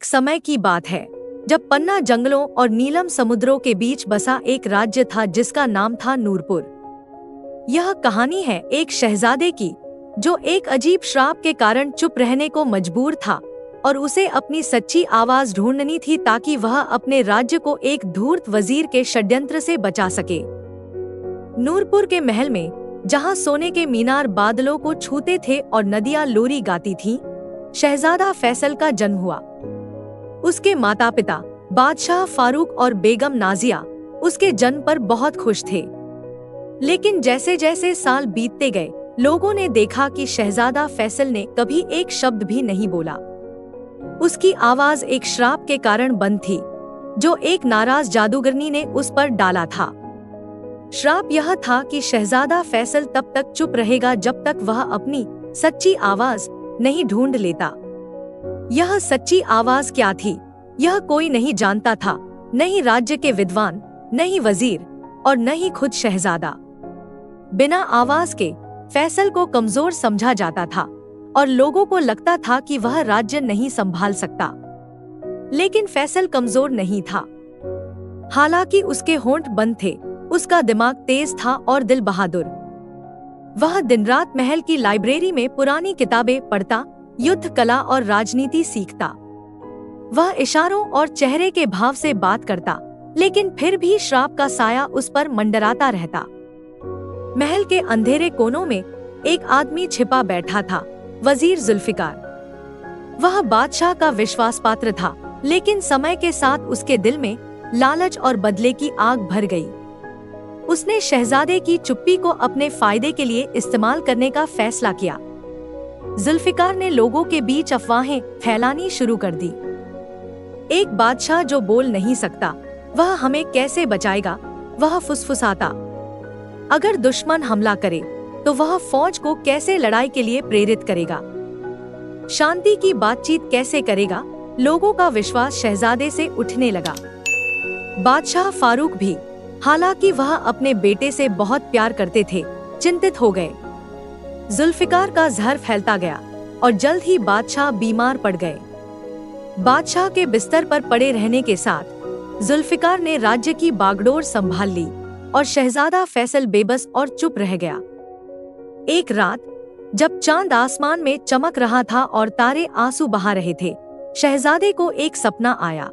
समय की बात है जब पन्ना जंगलों और नीलम समुद्रों के बीच बसा एक राज्य था जिसका नाम था नूरपुर। यह कहानी है एक शहजादे की जो एक अजीब श्राप के कारण चुप रहने को मजबूर था और उसे अपनी सच्ची आवाज ढूंढनी थी ताकि वह अपने राज्य को एक धूर्त वजीर के षड्यंत्र से बचा सके। नूरपुर के महल में जहां सोने के मीनार बादलों को छूते थे और नदियां लोरी गाती थीं, शहजादा फैसल का जन्म हुआ। उसके माता पिता बादशाह फारूक और बेगम नाजिया उसके जन्म पर बहुत खुश थे। लेकिन जैसे जैसे साल बीतते गए, लोगों ने देखा कि शहजादा फैसल ने कभी एक शब्द भी नहीं बोला। उसकी आवाज एक श्राप के कारण बंद थी जो एक नाराज जादूगरनी ने उस पर डाला था। श्राप यह था कि शहजादा फैसल तब तक चुप रहेगा जब तक वह अपनी सच्ची आवाज नहीं ढूंढ लेता। यह सच्ची आवाज क्या थी, यह कोई नहीं जानता था, न ही राज्य के विद्वान, न ही वजीर और न ही खुद शहजादा। बिना आवाज के फैसल को कमजोर समझा जाता था और लोगों को लगता था कि वह राज्य नहीं संभाल सकता। लेकिन फैसल कमजोर नहीं था। हालांकि उसके होंठ बंद थे, उसका दिमाग तेज था और दिल बहादुर। वह दिन रात महल की लाइब्रेरी में पुरानी किताबें पढ़ता, युद्ध कला और राजनीति सीखता। वह इशारों और चेहरे के भाव से बात करता, लेकिन फिर भी श्राप का साया उस पर मंडराता रहता। महल के अंधेरे कोनों में एक आदमी छिपा बैठा था, वजीर जुल्फिकार। वह बादशाह का विश्वास पात्र था, लेकिन समय के साथ उसके दिल में लालच और बदले की आग भर गई। उसने शहजादे की चुप्पी को अपने फायदे के लिए इस्तेमाल करने का फैसला किया। जुल्फिकार ने लोगों के बीच अफवाहें फैलानी शुरू कर दी। एक बादशाह जो बोल नहीं सकता, वह हमें कैसे बचाएगा, वह फुसफुसाता। अगर दुश्मन हमला करे तो वह फौज को कैसे लड़ाई के लिए प्रेरित करेगा, शांति की बातचीत कैसे करेगा। लोगों का विश्वास शहजादे से उठने लगा। बादशाह फारूक भी, हालांकि वह अपने बेटे से बहुत प्यार करते थे, चिंतित हो गए। जुल्फिकार का जहर फैलता गया और जल्द ही बादशाह बीमार पड़ गए। बादशाह के बिस्तर पर पड़े रहने के साथ जुल्फिकार ने राज्य की बागडोर संभाल ली और शहजादा फैसल बेबस और चुप रह गया। एक रात जब चांद आसमान में चमक रहा था और तारे आंसू बहा रहे थे, शहजादे को एक सपना आया।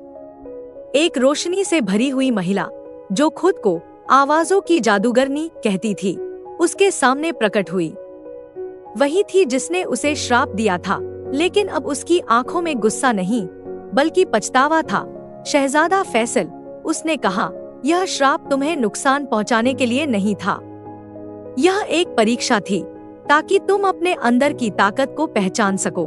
एक रोशनी से भरी हुई महिला जो खुद को आवाजों की जादूगरनी कहती थी, उसके सामने प्रकट हुई। वही थी जिसने उसे श्राप दिया था, लेकिन अब उसकी आंखों में गुस्सा नहीं बल्कि पछतावा था। शहजादा फैसल, उसने कहा, यह श्राप तुम्हें नुकसान पहुंचाने के लिए नहीं था। यह एक परीक्षा थी ताकि तुम अपने अंदर की ताकत को पहचान सको।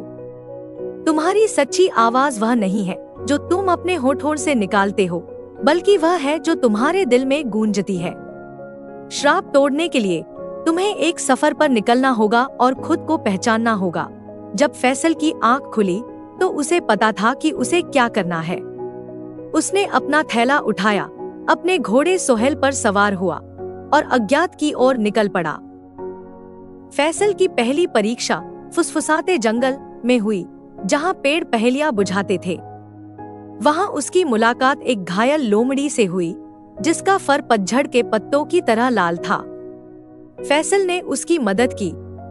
तुम्हारी सच्ची आवाज वह नहीं है जो तुम अपने होठों से निकालते हो, बल्कि वह है जो तुम्हारे दिल में गूंजती है। श्राप तोड़ने के लिए तुम्हें एक सफर पर निकलना होगा और खुद को पहचानना होगा। जब फैसल की आंख खुली तो उसे पता था कि उसे क्या करना है। उसने अपना थैला उठाया, अपने घोड़े सोहेल पर सवार हुआ और अज्ञात की ओर निकल पड़ा। फैसल की पहली परीक्षा फुसफुसाते जंगल में हुई, जहां पेड़ पहेलियां बुझाते थे। वहां उसकी मुलाकात एक घायल लोमड़ी से हुई जिसका फर पतझड़ के पत्तों की तरह लाल था। फैसल ने उसकी मदद की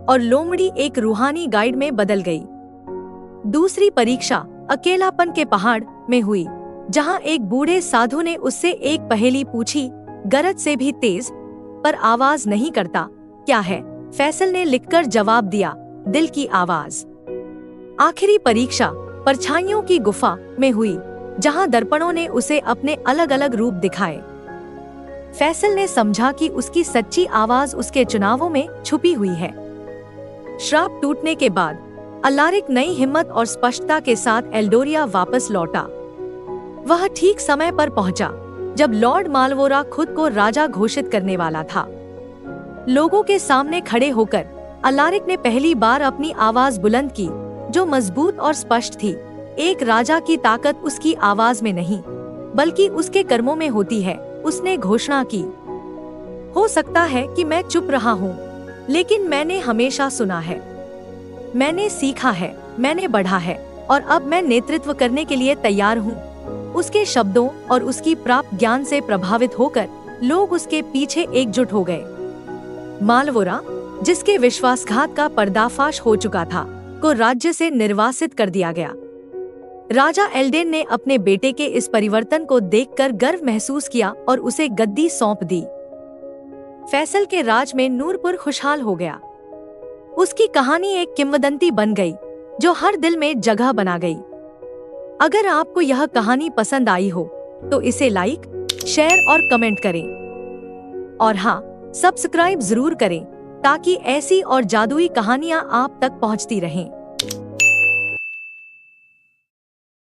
और लोमड़ी एक रूहानी गाइड में बदल गई। दूसरी परीक्षा अकेलापन के पहाड़ में हुई, जहां एक बूढ़े साधु ने उससे एक पहेली पूछी, गरज से भी तेज पर आवाज नहीं करता, क्या है? फैसल ने लिखकर जवाब दिया, दिल की आवाज। आखिरी परीक्षा परछाइयों की गुफा में हुई, जहां दर्पणों ने उसे अपने अलग अलग रूप दिखाए। फैसल ने समझा कि उसकी सच्ची आवाज उसके चुनावों में छुपी हुई है। श्राप टूटने के बाद अलारिक नई हिम्मत और स्पष्टता के साथ एल्डोरिया वापस लौटा। वह ठीक समय पर पहुंचा जब लॉर्ड मालवोरा खुद को राजा घोषित करने वाला था। लोगों के सामने खड़े होकर अलारिक ने पहली बार अपनी आवाज बुलंद की, जो मजबूत और स्पष्ट थी। एक राजा की ताकत उसकी आवाज में नहीं बल्कि उसके कर्मों में होती है, उसने घोषणा की। हो सकता है कि मैं चुप रहा हूँ, लेकिन मैंने हमेशा सुना है, मैंने सीखा है, मैंने बढ़ा है। और अब मैं नेतृत्व करने के लिए तैयार हूँ। उसके शब्दों और उसकी प्राप्त ज्ञान से प्रभावित होकर लोग उसके पीछे एकजुट हो गए। मालवोरा, जिसके विश्वासघात का पर्दाफाश हो चुका था, को राज्य से निर्वासित कर दिया गया। राजा एल्डेन ने अपने बेटे के इस परिवर्तन को देखकर गर्व महसूस किया और उसे गद्दी सौंप दी। फैसल के राज में नूरपुर खुशहाल हो गया। उसकी कहानी एक किंवदंती बन गई जो हर दिल में जगह बना गई। अगर आपको यह कहानी पसंद आई हो तो इसे लाइक, शेयर और कमेंट करें। और हाँ, सब्सक्राइब जरूर करें ताकि ऐसी और जादुई कहानियां आप तक पहुंचती रहें।